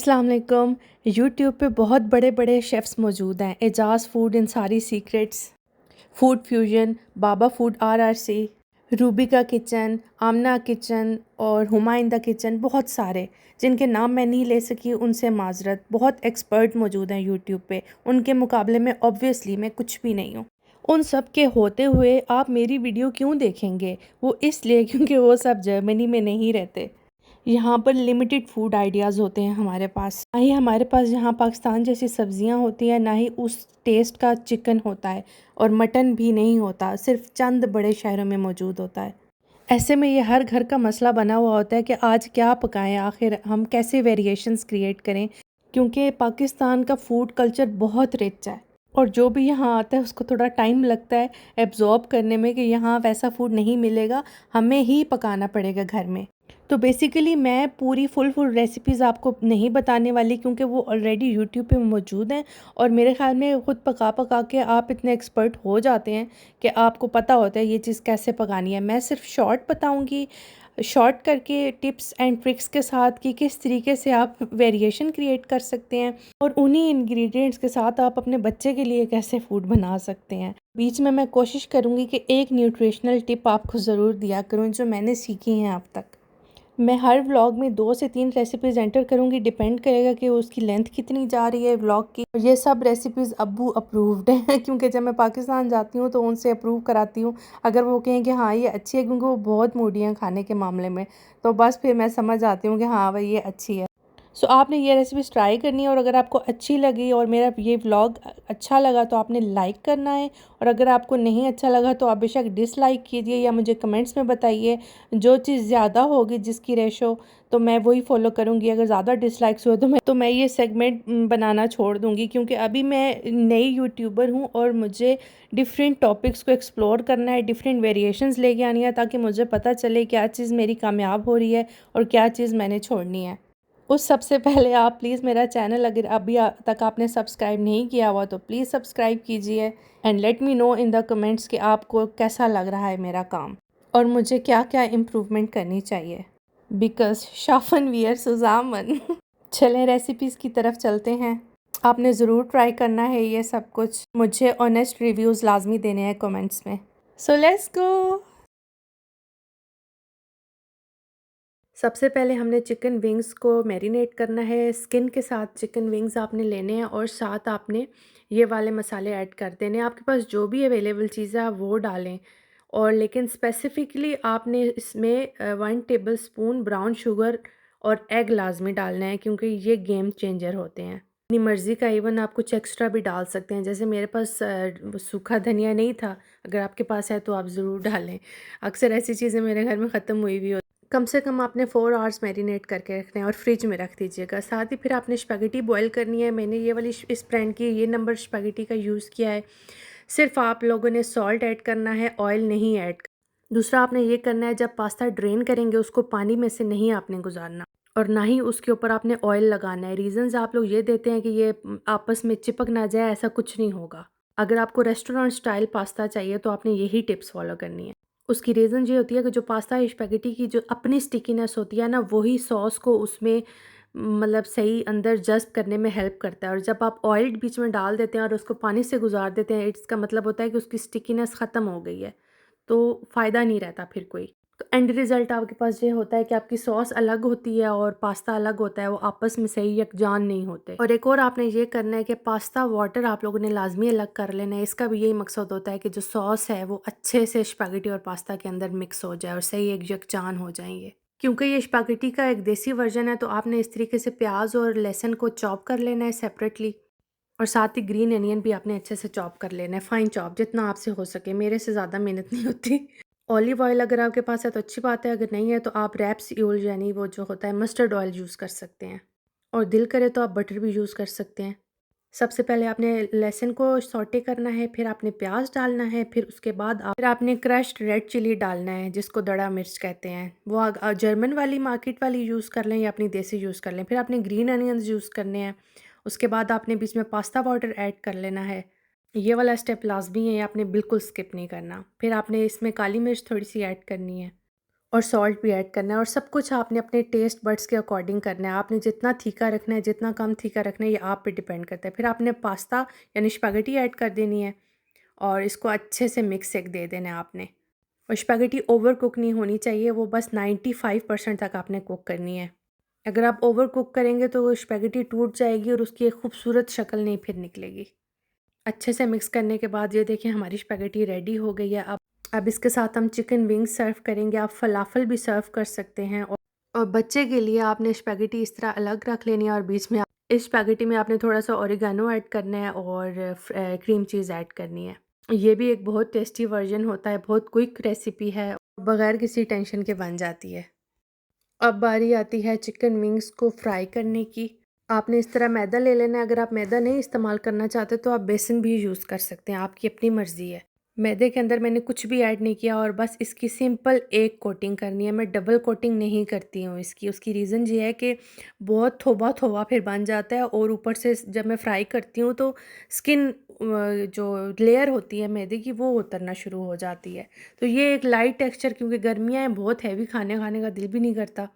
अस्सलाम वालेकुम। यूट्यूब पे बहुत बड़े बड़े शेफ़्स मौजूद हैं। एजाज़ फूड, इंसारी सीक्रेट्स, फूड फ्यूजन, बाबा फूड RRC, रूबिका किचन, आमना किचन और हुमायूं द किचन, बहुत सारे जिनके नाम मैं नहीं ले सकी उनसे माज़रत। बहुत एक्सपर्ट मौजूद हैं यूट्यूब पे, उनके मुकाबले में ऑब्वियसली मैं कुछ भी नहीं हूँ। उन सब के होते हुए आप मेरी वीडियो क्यों देखेंगे? वो इसलिए क्योंकि वो सब जर्मनी में नहीं रहते। यहाँ पर लिमिटेड फूड आइडियाज़ होते हैं हमारे पास। ना ही हमारे पास यहाँ पाकिस्तान जैसी सब्जियाँ होती हैं, ना ही उस टेस्ट का चिकन होता है और मटन भी नहीं होता, सिर्फ चंद बड़े शहरों में मौजूद होता है। ऐसे में ये हर घर का मसला बना हुआ होता है कि आज क्या पकाएं, आखिर हम कैसे वेरिएशंस क्रिएट करें, क्योंकि पाकिस्तान का फूड कल्चर बहुत रिच है और जो भी यहाँ आता है उसको थोड़ा टाइम लगता है एब्जॉर्ब करने में कि यहाँ वैसा फूड नहीं मिलेगा, हमें ही पकाना पड़ेगा घर में। तो बेसिकली मैं पूरी फुल रेसिपीज़ आपको नहीं बताने वाली क्योंकि वो ऑलरेडी यूट्यूब पे मौजूद हैं और मेरे ख़्याल में ख़ुद पका पका के आप इतने एक्सपर्ट हो जाते हैं कि आपको पता होता है ये चीज़ कैसे पकानी है। मैं सिर्फ शॉर्ट बताऊंगी, शॉर्ट करके टिप्स एंड ट्रिक्स के साथ कि किस तरीके से आप वेरिएशन क्रिएट कर सकते हैं और उन्हीं इंग्रेडिएंट्स के साथ आप अपने बच्चे के लिए कैसे फ़ूड बना सकते हैं। बीच में मैं कोशिश करूँगी कि एक न्यूट्रिशनल टिप आपको ज़रूर दिया करूँ जो मैंने सीखी हैं अब तक। मैं हर व्लॉग में 2 से 3 रेसिपीज़ एंटर करूँगी, डिपेंड करेगा कि उसकी लेंथ कितनी जा रही है व्लॉग की। ये सब रेसिपीज़ अब्बू अप्रूव्ड हैं क्योंकि जब मैं पाकिस्तान जाती हूँ तो उनसे अप्रूव कराती हूँ। अगर वो कहें कि हाँ ये अच्छी है, क्योंकि वो बहुत मूडी हैं खाने के मामले में, तो बस फिर मैं समझ आती हूँ कि हाँ भाई ये अच्छी है। सो आपने ये रेसिपीज़ ट्राई करनी है और अगर आपको अच्छी लगी और मेरा ये व्लॉग अच्छा लगा तो आपने लाइक करना है और अगर आपको नहीं अच्छा लगा तो आप बेशक डिसलाइक कीजिए या मुझे कमेंट्स में बताइए। जो चीज़ ज़्यादा होगी जिसकी रेशो तो मैं वही फॉलो करूँगी। अगर ज़्यादा डिसलाइक्स हुए तो मैं ये सेगमेंट बनाना छोड़ दूँगी, क्योंकि अभी मैं नई यूट्यूबर हूँ और मुझे डिफरेंट टॉपिक्स को एक्सप्लोर करना है, डिफरेंट वेरिएशंस लेके आनी है ताकि मुझे पता चले क्या चीज़ मेरी कामयाब हो रही है और क्या चीज़ मैंने छोड़नी है। उस सबसे पहले आप प्लीज़ मेरा चैनल अगर अभी तक आपने सब्सक्राइब नहीं किया हुआ तो प्लीज़ सब्सक्राइब कीजिए and let me know in the comments कि आपको कैसा लग रहा है मेरा काम और मुझे क्या क्या इम्प्रूवमेंट करनी चाहिए। बिकॉज शाफन वियर सुजामन चलें रेसिपीज़ की तरफ चलते हैं। आपने ज़रूर ट्राई करना है ये सब कुछ। मुझे ऑनेस्ट रिव्यूज़ लाजमी देने हैं कमेंट्स में। So let's go. सबसे पहले हमने चिकन विंग्स को मैरिनेट करना है। स्किन के साथ चिकन विंग्स आपने लेने हैं और साथ आपने ये वाले मसाले ऐड कर देने हैं। आपके पास जो भी अवेलेबल चीज़ है आप वो डालें और लेकिन स्पेसिफ़िकली आपने इसमें 1 टेबलस्पून ब्राउन शुगर और एग लाज़मी डालना है, क्योंकि ये गेम चेंजर होते हैं। अपनी मर्ज़ी का इवन आप कुछ एक्स्ट्रा भी डाल सकते हैं। जैसे मेरे पास सूखा धनिया नहीं था, अगर आपके पास है तो आप ज़रूर डालें। अक्सर ऐसी चीज़ें मेरे घर में ख़त्म हुई भी कम से कम आपने 4 आवर्स मैरिनेट करके रखना है और फ्रिज में रख दीजिएगा। साथ ही फिर आपने स्पैगेटी बॉईल करनी है। मैंने ये वाली इस ब्रांड की ये नंबर स्पैगेटी का यूज़ किया है। सिर्फ आप लोगों ने सॉल्ट ऐड करना है, ऑयल नहीं ऐड। दूसरा आपने ये करना है, जब पास्ता ड्रेन करेंगे उसको पानी में से नहीं आपने गुजारना और ना ही उसके ऊपर आपने ऑयल लगाना है। रीज़न्स आप लोग ये देते हैं कि ये आपस में चिपक ना जाए, ऐसा कुछ नहीं होगा। अगर आपको रेस्टोरेंट स्टाइल पास्ता चाहिए तो आपने यही टिप्स फॉलो करनी है। उसकी रीज़न ये होती है कि जो पास्ता या स्पैगेटी की जो अपनी स्टिकीनेस होती है ना, वही सॉस को उसमें मतलब सही अंदर जज़्ब करने में हेल्प करता है। और जब आप ऑयल बीच में डाल देते हैं और उसको पानी से गुजार देते हैं, इसका मतलब होता है कि उसकी स्टिकीनेस ख़त्म हो गई है, तो फ़ायदा नहीं रहता फिर कोई। तो एंड रिज़ल्ट आपके पास ये होता है कि आपकी सॉस अलग होती है और पास्ता अलग होता है, वो आपस में सही यकजान नहीं होते। और एक और आपने ये करना है कि पास्ता वाटर आप लोगों ने लाज़मी अलग कर लेना है। इसका भी यही मकसद होता है कि जो सॉस है वो अच्छे से स्पैगेटी और पास्ता के अंदर मिक्स हो जाए और सही एक यकजान हो जाएंगे। क्योंकि ये स्पैगेटी का एक देसी वर्जन है तो आपने इस तरीके से प्याज और लहसुन को चॉप कर लेना है सेपरेटली और साथ ही ग्रीन अनियन भी आपने अच्छे से चॉप कर लेना है, फाइन चॉप जितना आपसे हो सके। मेरे से ज़्यादा मेहनत नहीं होती। ऑलिव ऑयल अगर आपके पास है तो अच्छी बात है, अगर नहीं है तो आप रैप्स यानी वो जो होता है मस्टर्ड ऑयल यूज़ कर सकते हैं और दिल करे तो आप बटर भी यूज़ कर सकते हैं। सबसे पहले आपने लहसुन को सौटे करना है, फिर आपने प्याज डालना है, फिर उसके बाद फिर आपने क्रश्ड रेड चिली डालना है जिसको दड़ा मिर्च कहते हैं। वो जर्मन वाली मार्केट वाली यूज़ कर लें या अपनी देसी यूज़ कर लें। फिर आपने ग्रीन अनियंस यूज़ करने हैं। उसके बाद आपने बीच में पास्ता पाउडर ऐड कर लेना है। ये वाला स्टेप लाज़मी है, ये आपने बिल्कुल स्किप नहीं करना। फिर आपने इसमें काली मिर्च थोड़ी सी ऐड करनी है और सॉल्ट भी ऐड करना है और सब कुछ आपने अपने टेस्ट बड्स के अकॉर्डिंग करना है। आपने जितना तीखा रखना है, जितना कम तीखा रखना है, ये आप पे डिपेंड करता है। फिर आपने पास्ता यानी स्पैगेटी ऐड कर देनी है और इसको अच्छे से मिक्स एक दे देना है आपने। और स्पैगेटी ओवर कुक नहीं होनी चाहिए, वो बस 95% तक आपने कुक करनी है। अगर आप ओवर कुक करेंगे तो वो स्पैगेटी टूट जाएगी और उसकी एक खूबसूरत शक्ल नहीं फिर निकलेगी। अच्छे से मिक्स करने के बाद ये देखिए हमारी स्पैगेटी रेडी हो गई है। अब इसके साथ हम चिकन विंग्स सर्व करेंगे। आप फलाफल भी सर्व कर सकते हैं और बच्चे के लिए आपने स्पैगेटी इस तरह अलग रख लेनी है और बीच में इस स्पैगेटी में आपने थोड़ा सा ओरिगानो ऐड करना है और क्रीम चीज़ ऐड करनी है। ये भी एक बहुत टेस्टी वर्जन होता है, बहुत क्विक रेसिपी है, बगैर किसी टेंशन के बन जाती है। अब बारी आती है चिकन विंग्स को फ्राई करने की। आपने इस तरह मैदा ले लेना है। अगर आप मैदा नहीं इस्तेमाल करना चाहते तो आप बेसन भी यूज़ कर सकते हैं, आपकी अपनी मर्ज़ी है। मैदे के अंदर मैंने कुछ भी ऐड नहीं किया और बस इसकी सिंपल एक कोटिंग करनी है। मैं डबल कोटिंग नहीं करती हूँ इसकी। उसकी रीज़न ये है कि बहुत थोबा-थोबा फिर बन जाता है और ऊपर से जब मैं फ्राई करती हूँ तो स्किन जो लेयर होती है मैदे की वो उतरना शुरू हो जाती है। तो ये एक लाइट टेक्सचर, क्योंकि गर्मियाँ हैं, बहुत हैवी खाने खाने का दिल भी नहीं करता,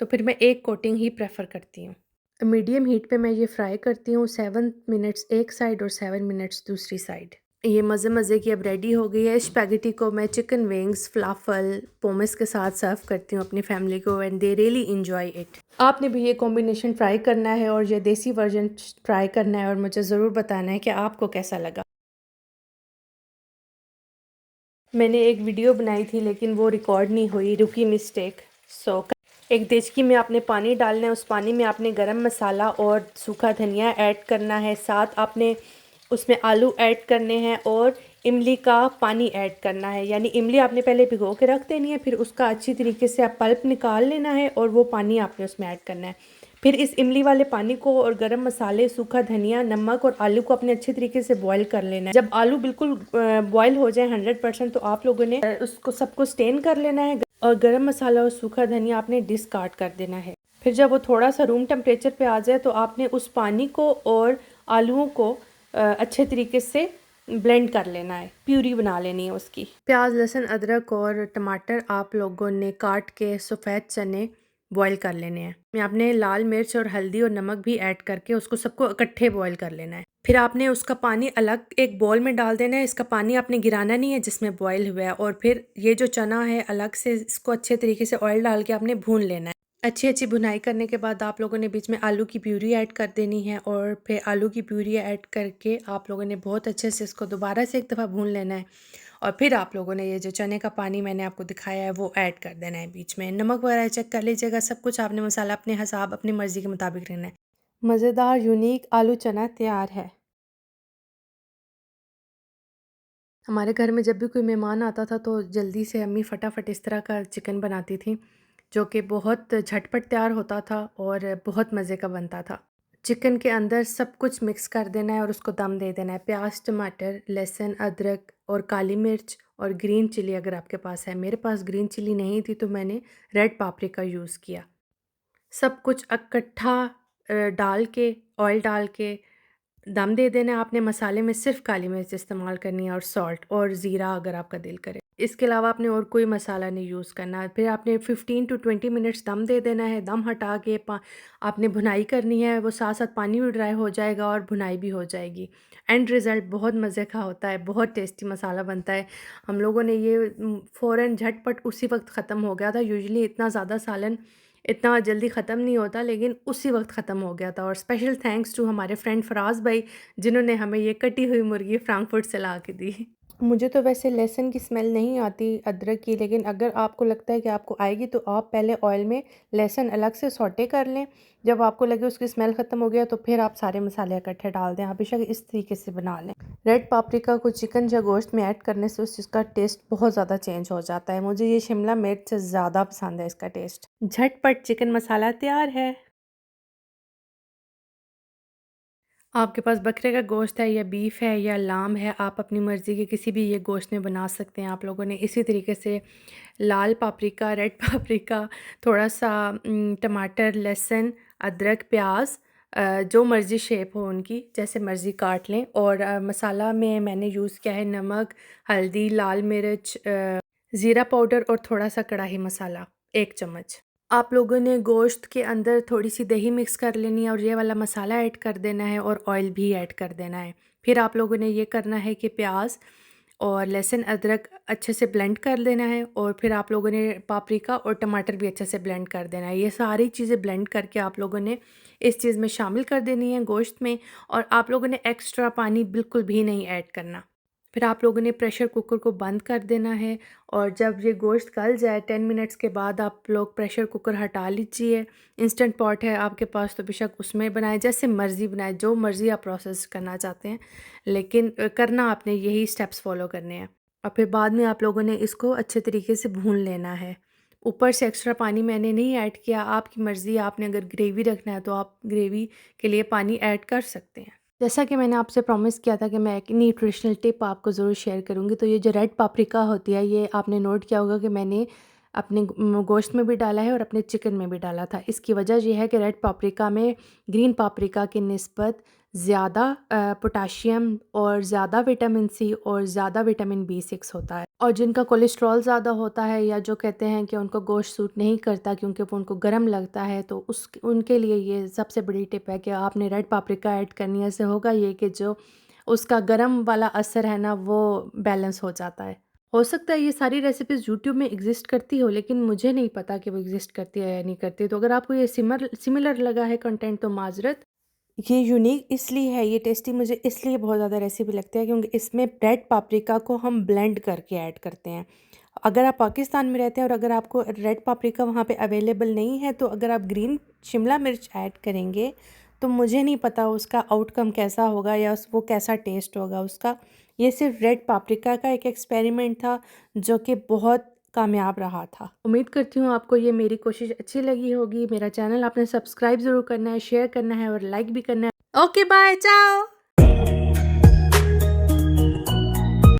तो फिर मैं एक कोटिंग ही प्रेफ़र करती हूँ। मीडियम हीट पे मैं ये फ्राई करती हूँ 7 मिनट्स एक साइड और 7 मिनट्स दूसरी साइड। ये मज़े-मज़े की अब रेडी हो गई है। स्पैगेटी को मैं चिकन विंग्स, फलाफल, पोमस के साथ सर्व करती हूँ अपनी फैमिली को and they really enjoy it. आपने भी ये कॉम्बिनेशन ट्राई करना है और ये देसी वर्जन ट्राई करना है और मुझे ज़रूर बताना है कि आपको कैसा लगा। मैंने एक वीडियो बनाई थी लेकिन वो रिकॉर्ड नहीं हुई, रुकी मिस्टेक। एक देचकी में आपने पानी डालना है, उस पानी में आपने गरम मसाला और सूखा धनिया ऐड करना है, साथ आपने उसमें आलू ऐड करने हैं और इमली का पानी ऐड करना है। यानी इमली आपने पहले भिगो के रख देनी है, फिर उसका अच्छी तरीके से आप पल्प निकाल लेना है और वो पानी आपने उसमें ऐड करना है। फिर इस इमली वाले पानी को और गरम मसाले, सूखा धनिया, नमक और आलू को अपने अच्छे तरीके से बॉईल कर लेना है। जब आलू बिल्कुल बॉईल हो जाए 100%, तो आप लोगों ने उसको सबको स्टेन कर लेना है और गरम मसाला और सूखा धनिया आपने डिस्कार्ड कर देना है। फिर जब वो थोड़ा सा रूम टेम्परेचर पे आ जाए तो आपने उस पानी को और आलूओं को अच्छे तरीके से ब्लेंड कर लेना है, प्यूरी बना लेनी है उसकी। प्याज, लहसुन, अदरक और टमाटर आप लोगों ने काट के सफ़ेद चने बॉईल कर लेने हैं। में आपने लाल मिर्च और हल्दी और नमक भी ऐड करके उसको सबको इकट्ठे बॉईल कर लेना है। फिर आपने उसका पानी अलग एक बॉल में डाल देना है। इसका पानी आपने गिराना नहीं है जिसमें बॉईल हुआ है। और फिर ये जो चना है अलग से इसको अच्छे तरीके से ऑयल डाल के आपने भून लेना है। अच्छी अच्छी भुनाई करने के बाद आप लोगों ने बीच में आलू की प्यूरी ऐड कर देनी है और फिर आलू की प्यूरी ऐड करके आप लोगों ने बहुत अच्छे से इसको दोबारा से एक दफ़ा भून लेना है। और फिर आप लोगों ने ये जो चने का पानी मैंने आपको दिखाया है वो ऐड कर देना है। बीच में नमक वगैरह चेक कर लीजिएगा। सब कुछ आपने मसाला अपने हिसाब, अपनी मर्ज़ी के मुताबिक रहना है। मज़ेदार यूनिक आलू चना तैयार है। हमारे घर में जब भी कोई मेहमान आता था तो जल्दी से अम्मी फटाफट इस तरह का चिकन बनाती थी, जो कि बहुत झटपट तैयार होता था और बहुत मज़े का बनता था। चिकन के अंदर सब कुछ मिक्स कर देना है और उसको दम दे देना है। प्याज, टमाटर, लहसुन, अदरक और काली मिर्च और ग्रीन चिली अगर आपके पास है। मेरे पास ग्रीन चिली नहीं थी तो मैंने रेड पापरिका यूज़ किया। सब कुछ इकट्ठा डाल के, ऑयल डाल के दम दे देना है। आपने मसाले में सिर्फ़ काली मिर्च इस्तेमाल करनी है और सॉल्ट और ज़ीरा अगर आपका दिल करे। इसके अलावा आपने और कोई मसाला नहीं यूज़ करना है। फिर आपने 15 टू 20 मिनट्स दम दे देना है। दम हटा के आपने भुनाई करनी है। वो साथ-साथ पानी भी ड्राई हो जाएगा और भुनाई भी हो जाएगी। एंड रिज़ल्ट बहुत मज़े का होता है, बहुत टेस्टी मसाला बनता है। हम लोगों ने ये फ़ौरन झटपट उसी वक़्त ख़त्म हो गया था। यूजुअली इतना ज़्यादा सालन इतना जल्दी ख़त्म नहीं होता, लेकिन उसी वक़्त ख़त्म हो गया था। और स्पेशल थैंक्स टू हमारे फ्रेंड फराज़ भाई, जिन्होंने हमें ये कटी हुई मुर्गी फ्रैंकफर्ट से ला के दी। मुझे तो वैसे लहसुन की स्मेल नहीं आती, अदरक की, लेकिन अगर आपको लगता है कि आपको आएगी तो आप पहले ऑयल में लहसुन अलग से सौटे कर लें। जब आपको लगे उसकी स्मेल ख़त्म हो गया तो फिर आप सारे मसाले इकट्ठे डाल दें। आप बेशक इस तरीके से बना लें। रेड पापरिका को चिकन या गोश्त में ऐड करने से उसका टेस्ट बहुत ज़्यादा चेंज हो जाता है। मुझे ये शिमला मिर्च से ज़्यादा पसंद है इसका टेस्ट। झटपट चिकन मसाला तैयार है। आपके पास बकरे का गोश्त है या बीफ है या लाम है, आप अपनी मर्ज़ी के किसी भी ये गोश्त में बना सकते हैं। आप लोगों ने इसी तरीके से लाल पापरिका, रेड पापरिका, थोड़ा-सा टमाटर, लहसुन, अदरक, प्याज़, जो मर्ज़ी शेप हो उनकी, जैसे मर्ज़ी काट लें। और मसाला में मैंने यूज़ किया है नमक, हल्दी, लाल मिर्च, ज़ीरा पाउडर और थोड़ा सा कढ़ाई मसाला 1 चम्मच। आप लोगों ने गोश्त के अंदर थोड़ी सी दही मिक्स कर लेनी है और ये वाला मसाला ऐड कर देना है और ऑयल भी ऐड कर देना है। फिर आप लोगों ने ये करना है कि प्याज और लहसुन अदरक अच्छे से ब्लेंड कर देना है और फिर आप लोगों ने पापरिका और टमाटर भी अच्छे से ब्लेंड कर देना है। ये सारी चीज़ें ब्लेंड करके आप लोगों ने इस चीज़ में शामिल कर देनी है गोश्त में, और आप लोगों ने एक्स्ट्रा पानी बिल्कुल भी नहीं ऐड करना। फिर आप लोगों ने प्रेशर कुकर को बंद कर देना है और जब ये गोश्त गल जाए 10 मिनट्स के बाद आप लोग प्रेशर कुकर हटा लीजिए। इंस्टेंट पॉट है आपके पास तो बेशक उसमें बनाएं, जैसे मर्ज़ी बनाएं, जो मर्ज़ी आप प्रोसेस करना चाहते हैं, लेकिन करना आपने यही स्टेप्स फॉलो करने हैं। और फिर बाद में आप लोगों ने इसको अच्छे तरीके से भून लेना है। ऊपर से एक्स्ट्रा पानी मैंने नहीं ऐड किया, आपकी मर्ज़ी, आपने अगर ग्रेवी रखना है तो आप ग्रेवी के लिए पानी ऐड कर सकते हैं। जैसा कि मैंने आपसे प्रॉमिस किया था कि मैं एक न्यूट्रिशनल टिप आपको ज़रूर शेयर करूँगी, तो ये जो रेड पापरिका होती है, ये आपने नोट किया होगा कि मैंने अपने गोश्त में भी डाला है और अपने चिकन में भी डाला था। इसकी वजह ये है कि रेड पापरिका में ग्रीन पापरिका की निस्बत ज़्यादा पोटाशियम और ज़्यादा विटामिन सी और ज़्यादा विटामिन B6 होता है। और जिनका कोलेस्ट्रॉल ज़्यादा होता है या जो कहते हैं कि उनको गोश्त सूट नहीं करता क्योंकि वो उनको गर्म लगता है, तो उनके लिए ये सबसे बड़ी टिप है कि आपने रेड पापरिका ऐड करनी है। इससे होगा ये कि जो उसका गर्म वाला असर है ना, वो बैलेंस हो जाता है। हो सकता है ये सारी रेसिपीज़ यूट्यूब में एग्ज़िस्ट करती हो, लेकिन मुझे नहीं पता कि वो एग्ज़िस्ट करती है या नहीं करती। तो अगर आपको ये सिमिलर लगा है कंटेंट तो माज़रत। ये यूनिक इसलिए है, ये टेस्टी मुझे इसलिए बहुत ज़्यादा रेसिपी लगती है क्योंकि इसमें रेड पापरिका को हम ब्लेंड करके ऐड करते हैं। अगर आप पाकिस्तान में रहते हैं और अगर आपको रेड पापरिका वहाँ पे अवेलेबल नहीं है, तो अगर आप ग्रीन शिमला मिर्च ऐड करेंगे तो मुझे नहीं पता उसका आउटकम कैसा होगा या वो कैसा टेस्ट होगा उसका। ये सिर्फ रेड पापरिका का एक एक्सपेरिमेंट था जो कि बहुत कामयाब रहा था। उम्मीद करती हूँ आपको ये मेरी कोशिश अच्छी लगी होगी। मेरा चैनल आपने सब्सक्राइब ज़रूर करना है, शेयर करना है और लाइक भी करना है। ओके बाय, चाओ।